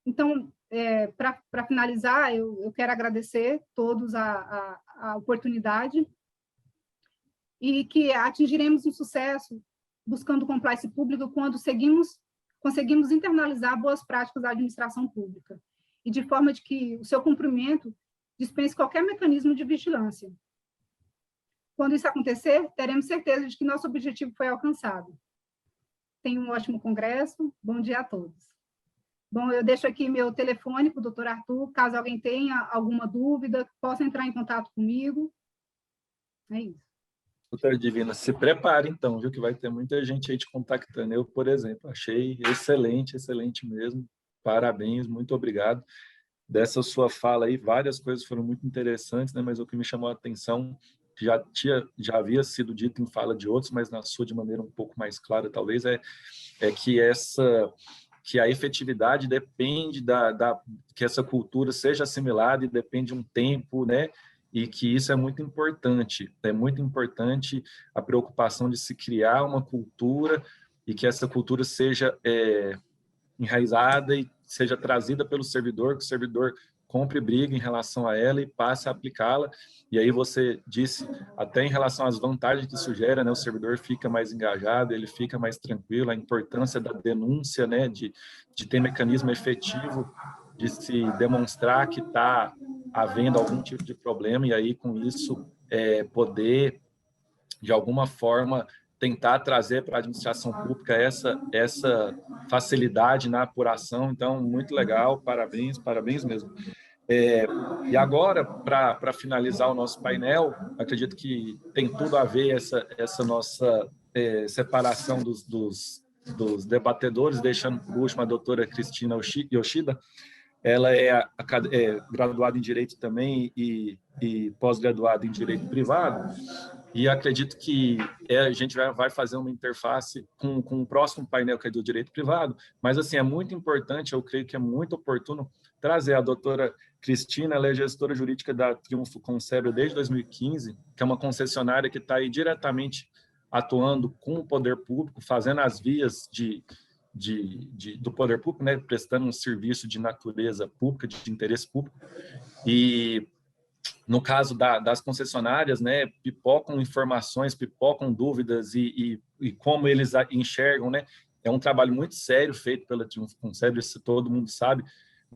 Então, para finalizar, eu quero agradecer todos a oportunidade e que atingiremos um sucesso buscando compliance público quando conseguimos internalizar boas práticas da administração pública e de forma de que o seu cumprimento dispense qualquer mecanismo de vigilância. Quando isso acontecer, teremos certeza de que nosso objetivo foi alcançado. Tenham um ótimo congresso. Bom dia a todos. Bom, eu deixo aqui meu telefone para o doutor Arthur, caso alguém tenha alguma dúvida, possa entrar em contato comigo. É isso. Doutora Divina, se prepare então, viu, que vai ter muita gente aí te contactando. Eu, por exemplo, achei excelente, excelente mesmo. Parabéns, muito obrigado. Dessa sua fala aí, várias coisas foram muito interessantes, né? Mas o que me chamou a atenção, que já havia sido dito em fala de outros, mas na sua de maneira um pouco mais clara, talvez, é que a efetividade depende que essa cultura seja assimilada e depende de um tempo, né? E que isso é muito importante a preocupação de se criar uma cultura e que essa cultura seja enraizada e seja trazida pelo servidor, que o servidor compre briga em relação a ela e passe a aplicá-la. E aí você disse, até em relação às vantagens que isso gera, né, o servidor fica mais engajado, ele fica mais tranquilo, a importância da denúncia, né, de ter mecanismo efetivo de se demonstrar que está havendo algum tipo de problema, e aí com isso poder, de alguma forma, tentar trazer para a administração pública essa facilidade na apuração. Então, muito legal, parabéns mesmo. E agora, para finalizar o nosso painel, acredito que tem tudo a ver essa nossa separação dos debatedores, deixando por último a doutora Cristina Yoshida. Ela é graduada em Direito também e pós-graduada em Direito Privado. E acredito que a gente vai fazer uma interface com o próximo painel, que é do direito privado, mas, assim, é muito importante, eu creio que é muito oportuno trazer a doutora Cristina, ela é gestora jurídica da Triunfo Consebra desde 2015, que é uma concessionária que está aí diretamente atuando com o poder público, fazendo as vias do poder público, né, prestando um serviço de natureza pública, de interesse público. E no caso das concessionárias, né, pipocam informações, pipocam dúvidas e como eles enxergam, né? É um trabalho muito sério feito pela Triunfo Consebra, isso todo mundo sabe,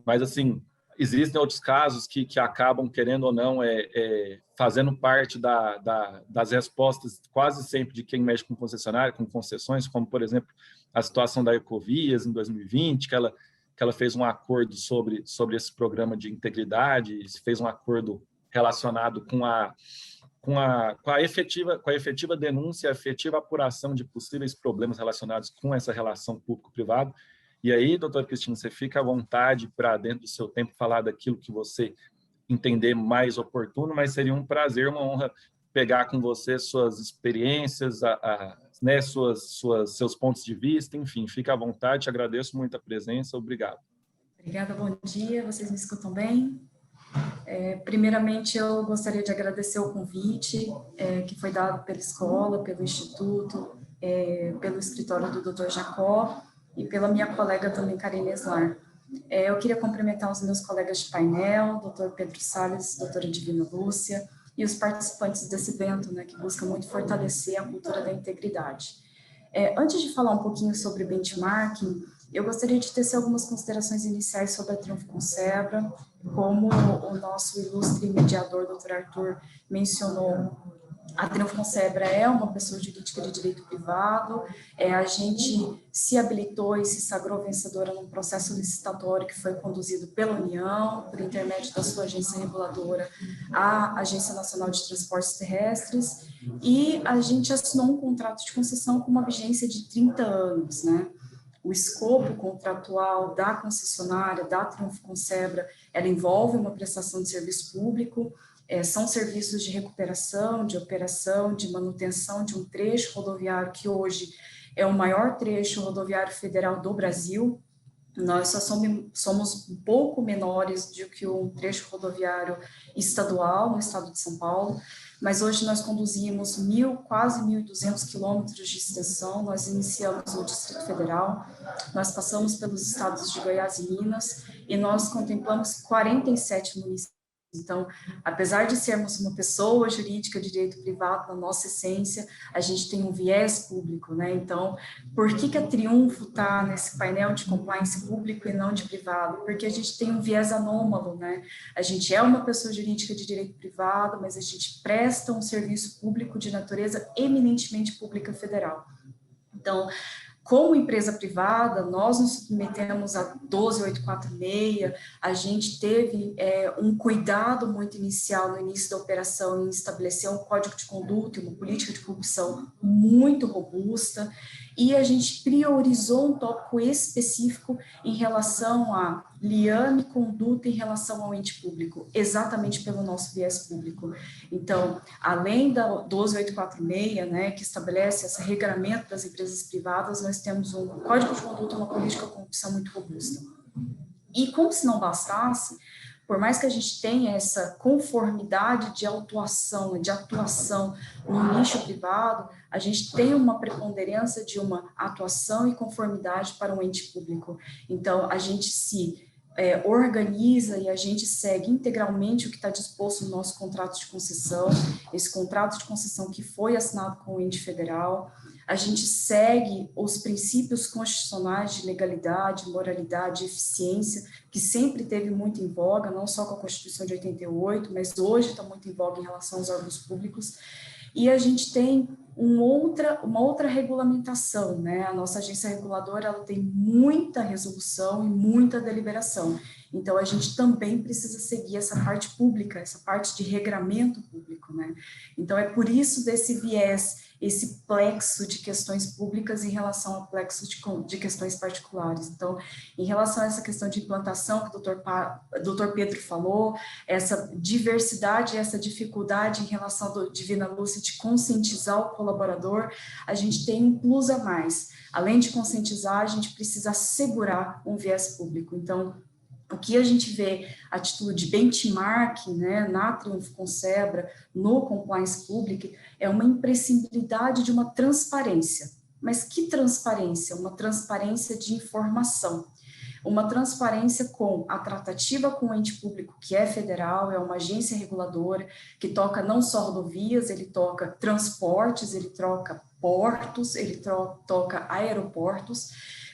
mas, assim, existem outros casos que acabam, querendo ou não, fazendo parte das respostas quase sempre de quem mexe com concessionária, com concessões, como, por exemplo, a situação da Ecovias, em 2020, que ela fez um acordo sobre esse programa de integridade, fez um acordo relacionado com a efetiva denúncia, a efetiva apuração de possíveis problemas relacionados com essa relação público-privado. E aí, doutora Cristina, você fica à vontade para, dentro do seu tempo, falar daquilo que você entender mais oportuno, mas seria um prazer, uma honra pegar com você suas experiências, né, seus pontos de vista, enfim, fica à vontade, agradeço muito a presença, obrigado. Obrigada, bom dia, vocês me escutam bem? Primeiramente, eu gostaria de agradecer o convite que foi dado pela escola, pelo Instituto, pelo escritório do Dr. Jacó e pela minha colega também, Karine Eslar. Eu queria cumprimentar os meus colegas de painel, Dr. Pedro Salles, doutora Divina Lúcia, e os participantes desse evento, né, que busca muito fortalecer a cultura da integridade. Antes de falar um pouquinho sobre benchmarking, eu gostaria de tecer algumas considerações iniciais sobre a Triunfo Consebra. Como o nosso ilustre mediador, Dr. Arthur, mencionou, a Triunfo Consebra é uma pessoa jurídica de direito privado, a gente se habilitou e se sagrou vencedora num processo licitatório que foi conduzido pela União, por intermédio da sua agência reguladora, a Agência Nacional de Transportes Terrestres, e a gente assinou um contrato de concessão com uma vigência de 30 anos, né? O escopo contratual da concessionária, da Triunfo Consebra, ela envolve uma prestação de serviço público, são serviços de recuperação, de operação, de manutenção de um trecho rodoviário que hoje é o maior trecho rodoviário federal do Brasil. Nós só somos um pouco menores do que um trecho rodoviário estadual no estado de São Paulo, mas hoje nós conduzimos quase 1.200 quilômetros de extensão. Nós iniciamos no Distrito Federal, nós passamos pelos estados de Goiás e Minas, e nós contemplamos 47 municípios. Então, apesar de sermos uma pessoa jurídica de direito privado, na nossa essência, a gente tem um viés público, né? Então, por que a Triunfo está nesse painel de compliance público e não de privado? Porque a gente tem um viés anômalo, né? A gente é uma pessoa jurídica de direito privado, mas a gente presta um serviço público de natureza eminentemente pública federal. Então, como empresa privada, nós nos submetemos a 12846, a gente teve um cuidado muito inicial no início da operação em estabelecer um código de conduta e uma política de corrupção muito robusta, e a gente priorizou um tópico específico em relação a liame conduta em relação ao ente público, exatamente pelo nosso viés público. Então, além da 12846, né, que estabelece esse regramento das empresas privadas, nós temos um código de conduta, uma política de corrupção muito robusta. E como se não bastasse, por mais que a gente tenha essa conformidade de atuação no nicho privado, a gente tem uma preponderância de uma atuação e conformidade para um ente público. Então, a gente se organiza e a gente segue integralmente o que está disposto no nosso contrato de concessão, esse contrato de concessão que foi assinado com o ente federal. A gente segue os princípios constitucionais de legalidade, moralidade e eficiência, que sempre teve muito em voga, não só com a Constituição de 88, mas hoje está muito em voga em relação aos órgãos públicos. E a gente tem uma outra regulamentação, né? A nossa agência reguladora, ela tem muita resolução e muita deliberação. Então, a gente também precisa seguir essa parte pública, essa parte de regramento público, né? Então, é por isso desse viés esse plexo de questões públicas em relação ao plexo de questões particulares. Então, em relação a essa questão de implantação que o doutor Pedro falou, essa diversidade, essa dificuldade em relação do Divina Lúcia de conscientizar o colaborador, a gente tem um plus a mais. Além de conscientizar, a gente precisa assegurar um viés público. Então, o que a gente vê, atitude benchmark, né, na Triunfo Concebra, no Compliance Public, é uma imprescindibilidade de uma transparência. Mas que transparência? Uma transparência de informação. Uma transparência com a tratativa com o ente público, que é federal, é uma agência reguladora, que toca não só rodovias, ele toca transportes, ele toca portos, ele toca aeroportos,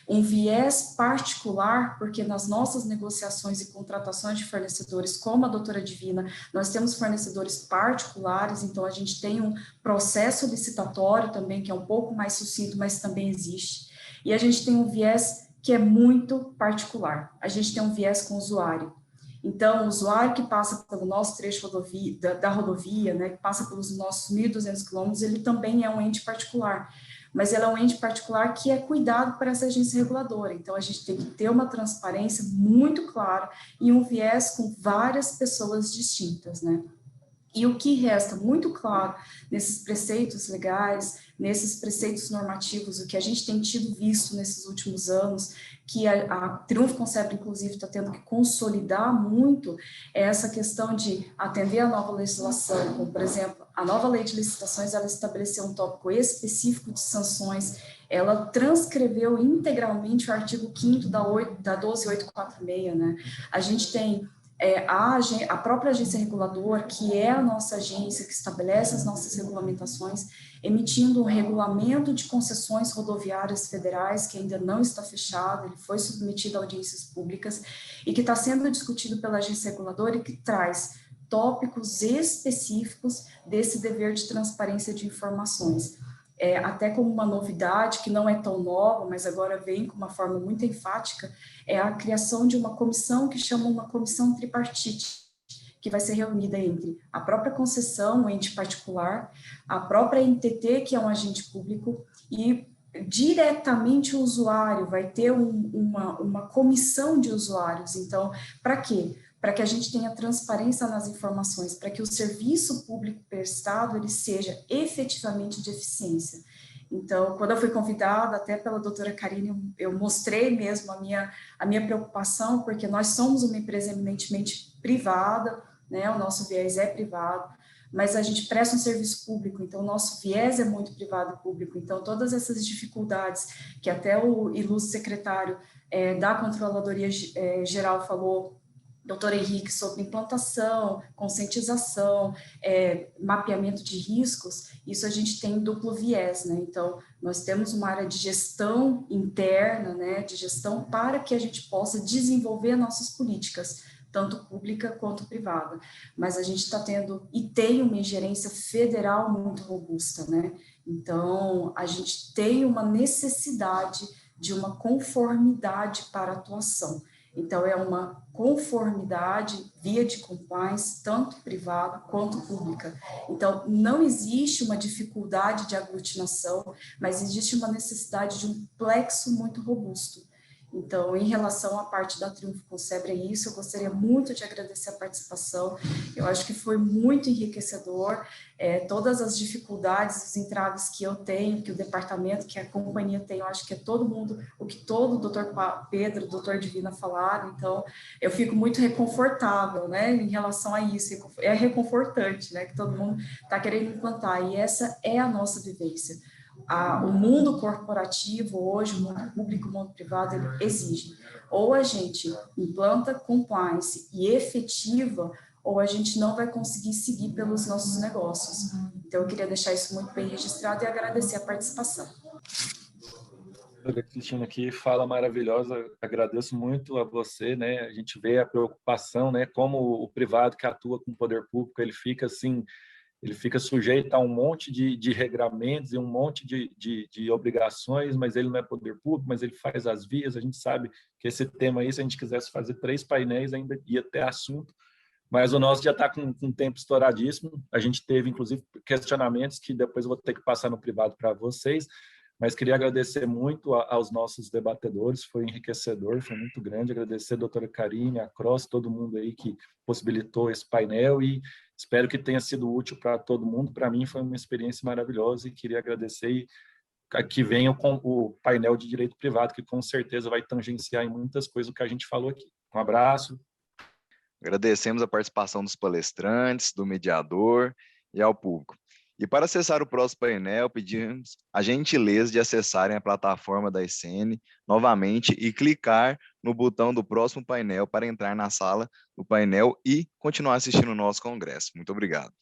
um viés particular, porque nas nossas negociações e contratações de fornecedores, como a doutora Divina, nós temos fornecedores particulares, então a gente tem um processo licitatório também, que é um pouco mais sucinto, mas também existe, e a gente tem um viés que é muito particular, a gente tem um viés com o usuário. Então, o usuário que passa pelo nosso trecho da rodovia, né, que passa pelos nossos 1.200 quilômetros, ele também é um ente particular, mas ele é um ente particular que é cuidado por essa agência reguladora. Então, a gente tem que ter uma transparência muito clara e um viés com várias pessoas distintas, né? E o que resta muito claro nesses preceitos legais, nesses preceitos normativos, o que a gente tem tido visto nesses últimos anos, que a Triunfo Concebra, inclusive, está tendo que consolidar muito, é essa questão de atender a nova legislação, como, por exemplo, a nova lei de licitações, ela estabeleceu um tópico específico de sanções, ela transcreveu integralmente o artigo 5º da 12846, né? A gente tem a própria agência reguladora, que é a nossa agência que estabelece as nossas regulamentações, emitindo um regulamento de concessões rodoviárias federais, que ainda não está fechado, ele foi submetido a audiências públicas, e que está sendo discutido pela agência reguladora e que traz tópicos específicos desse dever de transparência de informações. Até como uma novidade, que não é tão nova, mas agora vem com uma forma muito enfática, é a criação de uma comissão que chama uma comissão tripartite, que vai ser reunida entre a própria concessão, o ente particular, a própria NTT, que é um agente público, e diretamente o usuário, vai ter uma comissão de usuários. Então, para quê? Para que a gente tenha transparência nas informações, para que o serviço público prestado ele seja efetivamente de eficiência. Então, quando eu fui convidada, até pela doutora Karine, eu mostrei mesmo a minha preocupação, porque nós somos uma empresa eminentemente privada, né, o nosso viés é privado, mas a gente presta um serviço público, então o nosso viés é muito privado e público, então todas essas dificuldades que até o ilustre secretário da Controladoria Geral falou, doutor Henrique, sobre implantação, conscientização, mapeamento de riscos, isso a gente tem duplo viés, né? Então, nós temos uma área de gestão interna, né, de gestão para que a gente possa desenvolver nossas políticas, tanto pública quanto privada. Mas a gente está tendo, e tem uma ingerência federal muito robusta, né? Então, a gente tem uma necessidade de uma conformidade para a atuação. Então, é uma conformidade via de compliance, tanto privada quanto pública. Então, não existe uma dificuldade de aglutinação, mas existe uma necessidade de um plexo muito robusto. Então, em relação à parte da Triunfo Concebra, é isso, eu gostaria muito de agradecer a participação, eu acho que foi muito enriquecedor, todas as dificuldades, os entraves que eu tenho, que o departamento, que a companhia tem, eu acho que é todo mundo, o que todo o doutor Pedro, o doutor Divina falaram, então, eu fico muito reconfortável, né, em relação a isso, é reconfortante, né, que todo mundo está querendo implantar, e essa é a nossa vivência. O mundo corporativo hoje, o mundo público, o mundo privado, ele exige ou a gente implanta compliance e efetiva, ou a gente não vai conseguir seguir pelos nossos negócios. Então, eu queria deixar isso muito bem registrado e agradecer a participação. A Cristina aqui fala maravilhosa, agradeço muito a você, né? A gente vê a preocupação, né? Como o privado que atua com o poder público, ele fica assim, ele fica sujeito a um monte de regramentos e um monte de obrigações, mas ele não é poder público, mas ele faz as vias. A gente sabe que esse tema aí, se a gente quisesse fazer 3 painéis, ainda ia ter assunto, Mas o nosso já está com um tempo estouradíssimo. A gente teve, inclusive, questionamentos que depois eu vou ter que passar no privado para vocês, mas queria agradecer muito aos nossos debatedores, foi enriquecedor, foi muito grande. Agradecer a doutora Karine, a Cross, todo mundo aí que possibilitou esse painel e espero que tenha sido útil para todo mundo. Para mim foi uma experiência maravilhosa e queria agradecer e que venha com o painel de direito privado, que com certeza vai tangenciar em muitas coisas o que a gente falou aqui. Um abraço. Agradecemos a participação dos palestrantes, do mediador e ao público. E para acessar o próximo painel, pedimos a gentileza de acessarem a plataforma da ECN novamente e clicar no botão do próximo painel para entrar na sala do painel e continuar assistindo o nosso congresso. Muito obrigado.